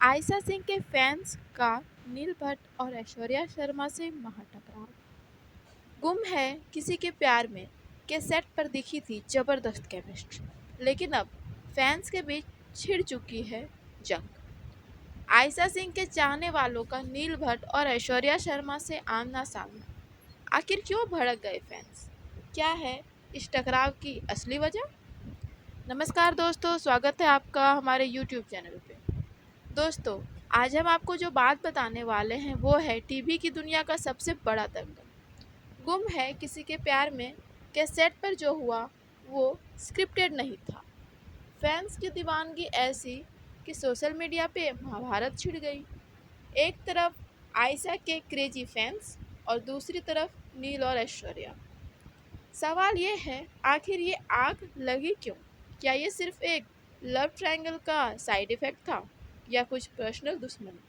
आयशा सिंह के फैंस का नील भट्ट और ऐश्वर्या शर्मा से महाटकराव। गुम है किसी के प्यार में के सेट पर दिखी थी जबरदस्त केमिस्ट्री, लेकिन अब फैंस के बीच छिड़ चुकी है जंग। आयशा सिंह के चाहने वालों का नील भट्ट और ऐश्वर्या शर्मा से आमना सामना। आखिर क्यों भड़क गए फैंस? क्या है इस टकराव की असली वजह? नमस्कार दोस्तों, स्वागत है आपका हमारे YouTube चैनल पे। दोस्तों, आज हम आपको जो बात बताने वाले हैं वो है टीवी की दुनिया का सबसे बड़ा दंगल। गुम है किसी के प्यार में के सेट पर जो हुआ वो स्क्रिप्टेड नहीं था। फैंस की दीवानगी ऐसी कि सोशल मीडिया पे महाभारत छिड़ गई। एक तरफ आयशा के क्रेजी फैंस और दूसरी तरफ नील और ऐश्वर्या। सवाल ये है, आखिर ये आग लगी क्यों? क्या ये सिर्फ एक लव ट्रायंगल का साइड इफेक्ट था या कुछ पर्सनल दुश्मनी?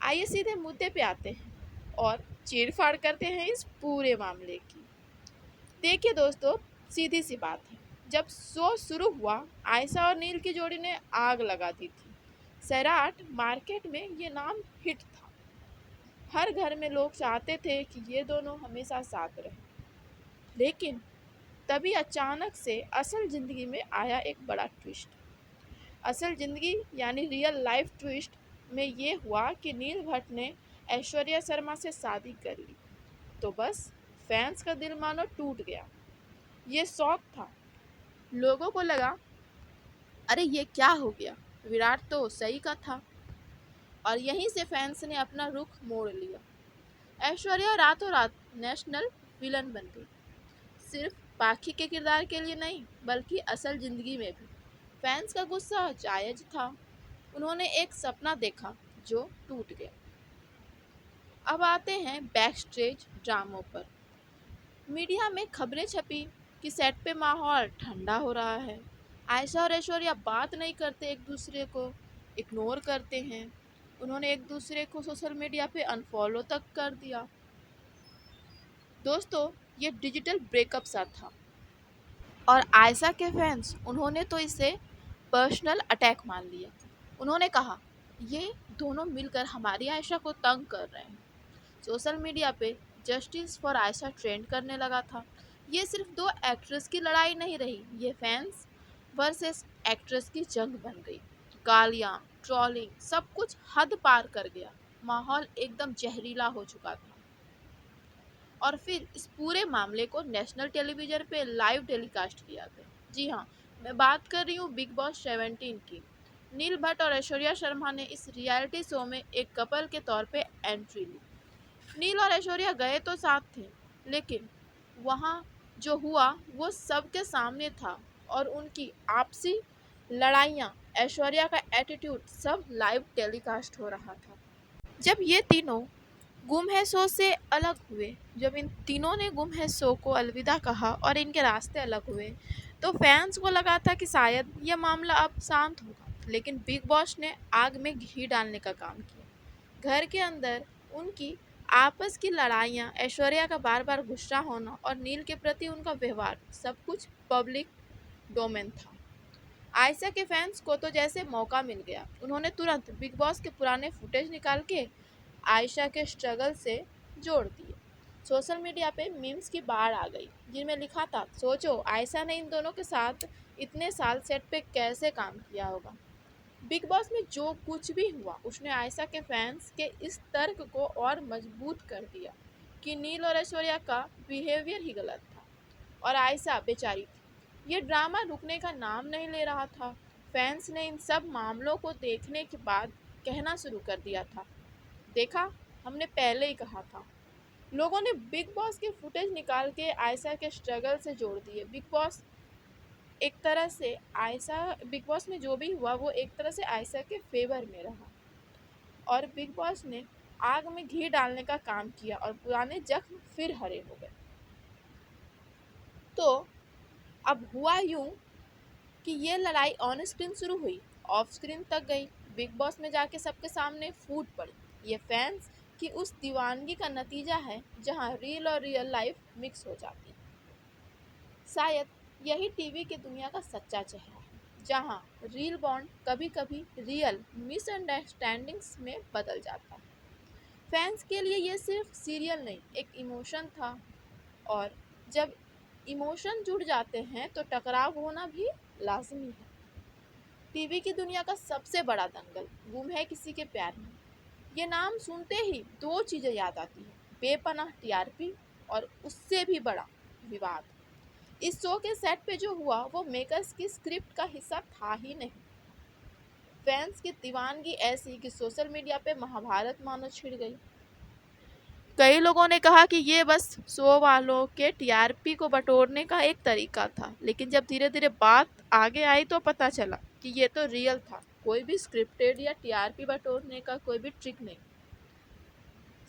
आइए सीधे मुद्दे पे आते हैं और चीर-फाड़ करते हैं इस पूरे मामले की। देखिए दोस्तों, सीधी सी बात है। जब शो शुरू हुआ, आयशा और नील की जोड़ी ने आग लगा दी थी। सैराट मार्केट में ये नाम हिट था। हर घर में लोग चाहते थे कि ये दोनों हमेशा साथ रहें। लेकिन तभी अचानक से असल ज़िंदगी में आया एक बड़ा ट्विस्ट। असल ज़िंदगी यानी रियल लाइफ ट्विस्ट में ये हुआ कि नील भट्ट ने ऐश्वर्या शर्मा से शादी कर ली। तो बस फैंस का दिल मानो टूट गया। ये शौक था। लोगों को लगा, अरे ये क्या हो गया? विराट तो सही का था। और यहीं से फैंस ने अपना रुख मोड़ लिया। ऐश्वर्या रातों रात नेशनल विलन बन गई। सिर्फ बाकी के किरदार के लिए नहीं, बल्कि असल ज़िंदगी में भी। फैंस का गुस्सा जायज़ था। उन्होंने एक सपना देखा जो टूट गया। अब आते हैं बैक स्टेज ड्रामों पर। मीडिया में खबरें छपी कि सेट पे माहौल ठंडा हो रहा है। आयशा और ऐश्वर्या बात नहीं करते, एक दूसरे को इग्नोर करते हैं। उन्होंने एक दूसरे को सोशल मीडिया पे अनफॉलो तक कर दिया। दोस्तों, ये डिजिटल ब्रेकअप सा था। और आयशा के फैंस, उन्होंने तो इसे पर्सनल अटैक मान लिया। उन्होंने कहा, ये दोनों मिलकर हमारी आयशा को तंग कर रहे हैं। सोशल मीडिया पे जस्टिस फॉर आयशा ट्रेंड करने लगा था। ये सिर्फ दो एक्ट्रेस की लड़ाई नहीं रही, ये फैंस वर्सेस एक्ट्रेस की जंग बन गई। गालियाँ, ट्रोलिंग, सब कुछ हद पार कर गया। माहौल एकदम जहरीला हो चुका था। और फिर इस पूरे मामले को नेशनल टेलीविजन पे लाइव टेलीकास्ट किया गया। जी हाँ, मैं बात कर रही हूँ बिग बॉस 17 की। नील भट्ट और ऐश्वर्या शर्मा ने इस रियलिटी शो में एक कपल के तौर पे एंट्री ली। नील और ऐश्वर्या गए तो साथ थे, लेकिन वहाँ जो हुआ वो सबके सामने था। और उनकी आपसी लड़ाइयाँ, ऐश्वर्या का एटीट्यूड, सब लाइव टेलीकास्ट हो रहा था। जब ये तीनों गुम है शो से अलग हुए, जब इन तीनों ने गुम है शो को अलविदा कहा और इनके रास्ते अलग हुए, तो फैंस को लगा था कि शायद ये मामला अब शांत होगा। लेकिन बिग बॉस ने आग में घी डालने का काम किया। घर के अंदर उनकी आपस की लड़ाइयाँ, ऐश्वर्या का बार बार गुस्सा होना और नील के प्रति उनका व्यवहार, सब कुछ पब्लिक डोमेन था। आयशा के फैंस को तो जैसे मौका मिल गया। उन्होंने तुरंत बिग बॉस के पुराने फुटेज निकाल के आयशा के स्ट्रगल से जोड़ दिए। सोशल मीडिया पे मीम्स की बाढ़ आ गई, जिनमें लिखा था, सोचो आयशा ने इन दोनों के साथ इतने साल सेट पे कैसे काम किया होगा। बिग बॉस में जो कुछ भी हुआ, उसने आयशा के फैंस के इस तर्क को और मजबूत कर दिया कि नील और ऐश्वर्या का बिहेवियर ही गलत था और आयशा बेचारी थी। ये ड्रामा रुकने का नाम नहीं ले रहा था। फैंस ने इन सब मामलों को देखने के बाद कहना शुरू कर दिया था, देखा, हमने पहले ही कहा था। लोगों ने बिग बॉस के फुटेज निकाल के आयशा के स्ट्रगल से जोड़ दिए। एक तरह से आयशा बिग बॉस में जो भी हुआ वो एक तरह से आयशा के फेवर में रहा। और बिग बॉस ने आग में घी डालने का काम किया और पुराने जख्म फिर हरे हो गए। तो अब हुआ यूं कि ये लड़ाई ऑन स्क्रीन शुरू हुई, ऑफ स्क्रीन तक गई, बिग बॉस में जाके सबके सामने फूट पड़ी। ये फैंस की उस दीवानगी का नतीजा है जहां रील और रियल लाइफ मिक्स हो जाती है। शायद यही टीवी की दुनिया का सच्चा चेहरा है। जहां रियल बॉन्ड कभी कभी रियल मिसअंडरस्टैंडिंग्स में बदल जाता है। फैंस के लिए ये सिर्फ सीरियल नहीं, एक इमोशन था, और जब इमोशन जुड़ जाते हैं तो टकराव होना भी लाजमी है। टीवी की दुनिया का सबसे बड़ा दंगल गुम है किसी के प्यार में। ये नाम सुनते ही दो चीजें याद आती हैं, बेपनाह टीआरपी और उससे भी बड़ा विवाद। इस शो के सेट पे जो हुआ वो मेकर्स की स्क्रिप्ट का हिस्सा था ही नहीं। फैंस की दीवानगी ऐसी कि सोशल मीडिया पे महाभारत मानो छिड़ गई। कई लोगों ने कहा कि ये बस शो वालों के टीआरपी को बटोरने का एक तरीका था, लेकिन जब धीरे धीरे बात आगे आई तो पता चला कि ये तो रियल था, कोई भी स्क्रिप्टेड या टीआरपी बटोरने का कोई भी ट्रिक नहीं।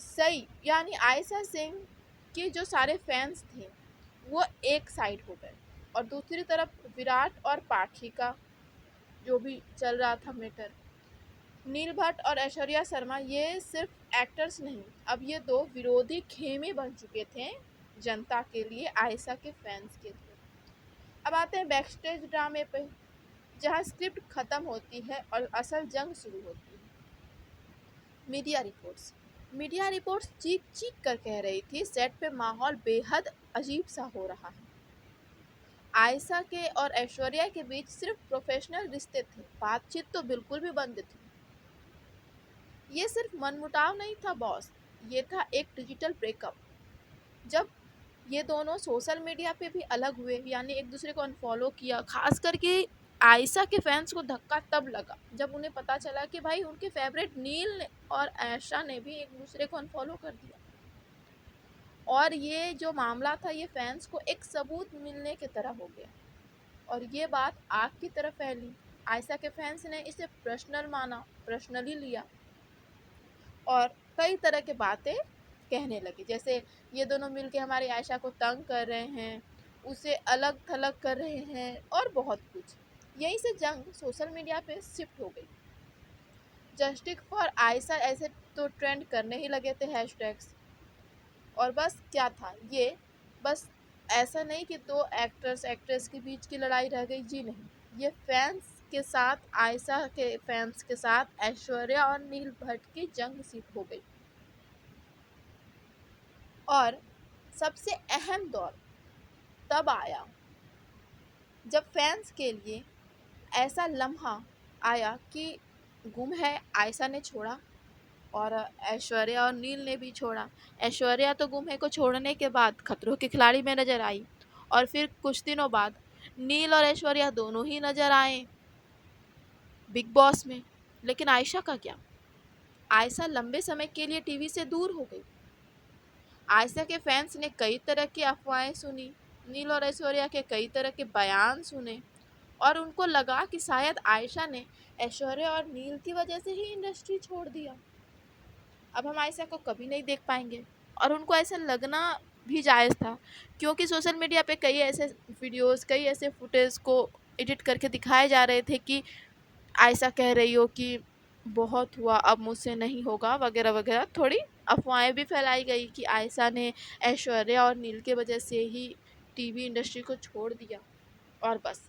सही यानी आयशा सिंह के जो सारे फैंस थे वो एक साइड हो गए, और दूसरी तरफ विराट और पाठी का जो भी चल रहा था मैटर। नील भट्ट और ऐश्वर्या शर्मा ये सिर्फ एक्टर्स नहीं, अब ये दो विरोधी खेमे बन चुके थे जनता के लिए, आयशा के फैंस के लिए। अब आते हैं बैकस्टेज ड्रामे पे, जहाँ स्क्रिप्ट खत्म होती है और असल जंग शुरू होती है। मीडिया रिपोर्ट्स चीख चीख कर कह रही थी सेट पे माहौल बेहद अजीब सा हो रहा है। आयशा के और ऐश्वर्या के बीच सिर्फ प्रोफेशनल रिश्ते थे, बातचीत तो बिल्कुल भी बंद थी। ये सिर्फ मनमुटाव नहीं था बॉस, ये था एक डिजिटल ब्रेकअप। जब ये दोनों सोशल मीडिया पे भी अलग हुए, यानी एक दूसरे को अनफॉलो किया, खास करके आयशा के फैंस को धक्का तब लगा जब उन्हें पता चला कि भाई उनके फेवरेट और आयशा ने भी एक दूसरे को अनफॉलो कर दिया। और ये जो मामला था ये फैंस को एक सबूत मिलने की तरह हो गया, और ये बात आग की तरफ फैली। आयशा के फैंस ने इसे पर्सनल माना, पर्सनली लिया, और कई तरह की बातें कहने लगे, जैसे ये दोनों मिलके हमारी आयशा को तंग कर रहे हैं, उसे अलग थलग कर रहे हैं, और बहुत कुछ। यहीं से जंग सोशल मीडिया पे शिफ्ट हो गई। जस्टिस फॉर आयशा ऐसे तो ट्रेंड करने ही लगे थे हैशटैग्स। और बस क्या था ये, बस ऐसा नहीं कि दो एक्टर्स एक्ट्रेस के बीच की लड़ाई रह गई, जी नहीं, ये फैंस के साथ, आयशा के फैंस के साथ ऐश्वर्या और नील भट्ट की जंग सी हो गई। और सबसे अहम दौर तब आया जब फैंस के लिए ऐसा लम्हा आया कि गुम है आयशा ने छोड़ा, और ऐश्वर्या और नील ने भी छोड़ा। ऐश्वर्या तो गुम है को छोड़ने के बाद खतरों के खिलाड़ी में नजर आई, और फिर कुछ दिनों बाद नील और ऐश्वर्या दोनों ही नजर आए बिग बॉस में। लेकिन आयशा का क्या? आयशा लंबे समय के लिए टीवी से दूर हो गई। आयशा के फैंस ने कई तरह की अफवाहें सुनी, नील और ऐश्वर्या के कई तरह के बयान सुने, और उनको लगा कि शायद आयशा ने ऐश्वर्या और नील की वजह से ही इंडस्ट्री छोड़ दिया, अब हम आयशा को कभी नहीं देख पाएंगे। और उनको ऐसा लगना भी जायज़ था, क्योंकि सोशल मीडिया पे कई ऐसे वीडियोस, कई ऐसे फुटेज को एडिट करके दिखाए जा रहे थे कि आयशा कह रही हो कि बहुत हुआ अब मुझसे नहीं होगा वगैरह वगैरह। थोड़ी अफवाहें भी फैलाई गई कि आयशा ने ऐश्वर्या और नील के वजह से ही टीवी इंडस्ट्री को छोड़ दिया। और बस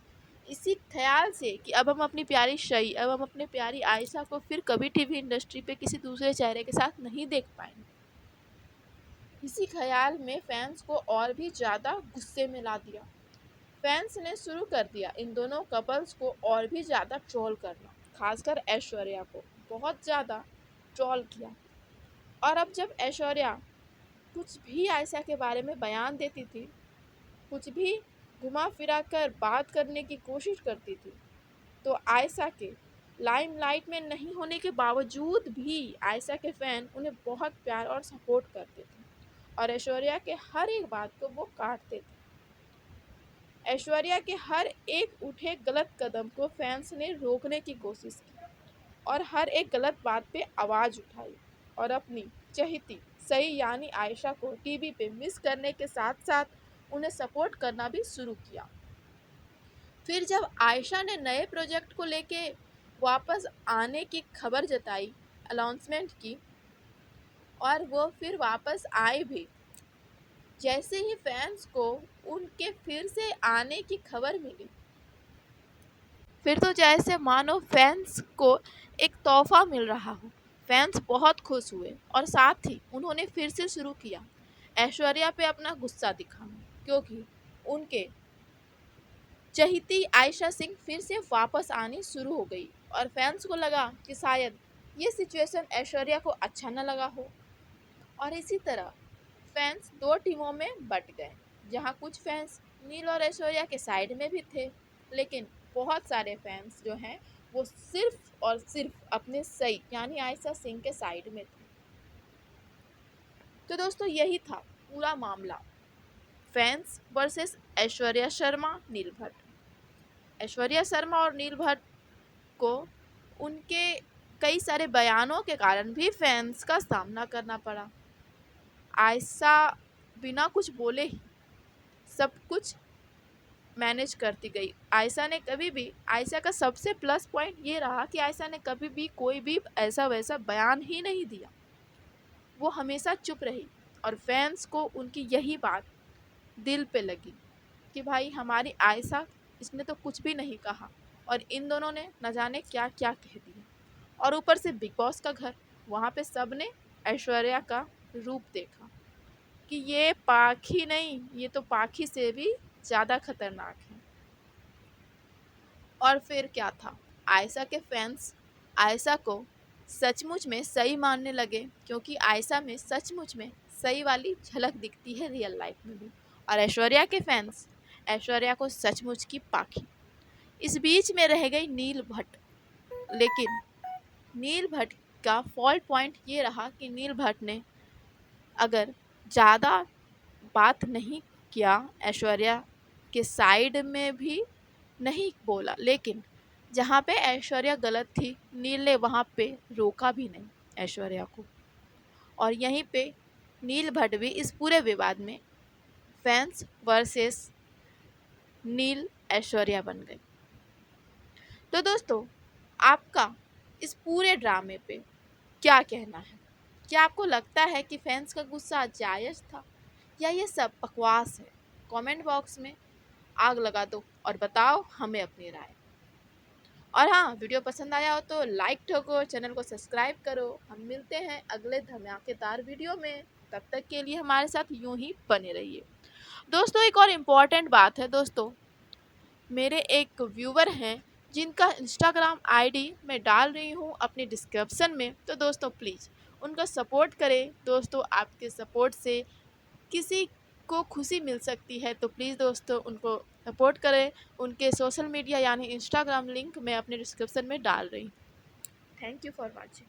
इसी ख्याल से कि अब हम अपनी प्यारी शई, अब हम अपने प्यारी आयशा को फिर कभी टीवी इंडस्ट्री पे किसी दूसरे चेहरे के साथ नहीं देख पाएंगे, इसी ख्याल में फैंस को और भी ज़्यादा गुस्से में ला दिया। फैंस ने शुरू कर दिया इन दोनों कपल्स को और भी ज़्यादा ट्रोल करना, खासकर ऐश्वर्या को बहुत ज़्यादा ट्रोल किया। और अब जब ऐश्वर्या कुछ भी आयशा के बारे में बयान देती थी, कुछ भी घुमा फिरा कर बात करने की कोशिश करती थी, तो आयशा के लाइमलाइट में नहीं होने के बावजूद भी आयशा के फैन उन्हें बहुत प्यार और सपोर्ट करते थे, और ऐश्वर्या के हर एक बात को वो काटते थे। ऐश्वर्या के हर एक उठे गलत कदम को फैंस ने रोकने की कोशिश की, और हर एक गलत बात पे आवाज़ उठाई, और अपनी चहेती सही यानी आयशा को टीवी पे मिस करने के साथ साथ उन्हें सपोर्ट करना भी शुरू किया। फिर जब आयशा ने नए प्रोजेक्ट को लेके वापस आने की खबर जताई, अनाउंसमेंट की, और वो फिर वापस आए भी, जैसे ही फैंस को उनके फिर से आने की खबर मिली, फिर तो जैसे मानो फैंस को एक तोहफा मिल रहा हो। फैंस बहुत खुश हुए और साथ ही उन्होंने फिर से शुरू किया ऐश्वर्या पे अपना गुस्सा दिखाना, क्योंकि उनके चहेती आयशा सिंह फिर से वापस आनी शुरू हो गई और फैंस को लगा कि शायद ये सिचुएशन ऐश्वर्या को अच्छा न लगा हो। और इसी तरह फैंस दो टीमों में बट गए, जहां कुछ फैंस नील और ऐश्वर्या के साइड में भी थे, लेकिन बहुत सारे फैंस जो हैं वो सिर्फ और सिर्फ अपने सही यानी आयशा सिंह के साइड में थे। तो दोस्तों यही था पूरा मामला, फैंस वर्सेस ऐश्वर्या शर्मा नील भट्ट। ऐश्वर्या शर्मा और नील भट्ट को उनके कई सारे बयानों के कारण भी फैंस का सामना करना पड़ा। आयशा बिना कुछ बोले ही सब कुछ मैनेज करती गई। आयशा का सबसे प्लस पॉइंट ये रहा कि आयशा ने कभी भी कोई भी ऐसा वैसा बयान ही नहीं दिया। वो हमेशा चुप रही और फैंस को उनकी यही बात दिल पे लगी कि भाई हमारी आयशा, इसने तो कुछ भी नहीं कहा और इन दोनों ने न जाने क्या क्या कह दिया। और ऊपर से बिग बॉस का घर, वहाँ पे सब ने ऐश्वर्या का रूप देखा कि ये पाखी नहीं, ये तो पाखी से भी ज़्यादा खतरनाक है। और फिर क्या था, आयशा के फैंस आयशा को सचमुच में सही मानने लगे, क्योंकि आयशा में सचमुच में सही वाली झलक दिखती है रियल लाइफ में भी। और ऐश्वर्या के फैंस ऐश्वर्या को सचमुच की पाखी। इस बीच में रह गई नील भट्ट, लेकिन नील भट्ट का फॉल्ट पॉइंट ये रहा कि नील भट्ट ने अगर ज़्यादा बात नहीं किया, ऐश्वर्या के साइड में भी नहीं बोला, लेकिन जहाँ पे ऐश्वर्या गलत थी नील ने वहाँ पे रोका भी नहीं ऐश्वर्या को। और यहीं पे नील भट्ट भी इस पूरे विवाद में फैंस वर्सेस नील ऐश्वर्या बन गई। तो दोस्तों, आपका इस पूरे ड्रामे पे क्या कहना है? क्या आपको लगता है कि फैंस का गुस्सा जायज़ था या ये सब बकवास है? कमेंट बॉक्स में आग लगा दो और बताओ हमें अपनी राय। और हाँ, वीडियो पसंद आया हो तो लाइक ठोको, चैनल को सब्सक्राइब करो। हम मिलते हैं अगले धमाकेदार वीडियो में, तब तक के लिए हमारे साथ यूं ही बने रहिए। दोस्तों एक और इम्पॉर्टेंट बात है दोस्तों, मेरे एक व्यूवर हैं जिनका इंस्टाग्राम आईडी मैं डाल रही हूँ अपने डिस्क्रिप्शन में, तो दोस्तों प्लीज़ उनका सपोर्ट करें। दोस्तों आपके सपोर्ट से किसी को खुशी मिल सकती है, तो प्लीज़ दोस्तों उनको सपोर्ट करें। उनके सोशल मीडिया यानी इंस्टाग्राम लिंक मैं अपने डिस्क्रिप्शन में डाल रही हूँ। Thank you for watching.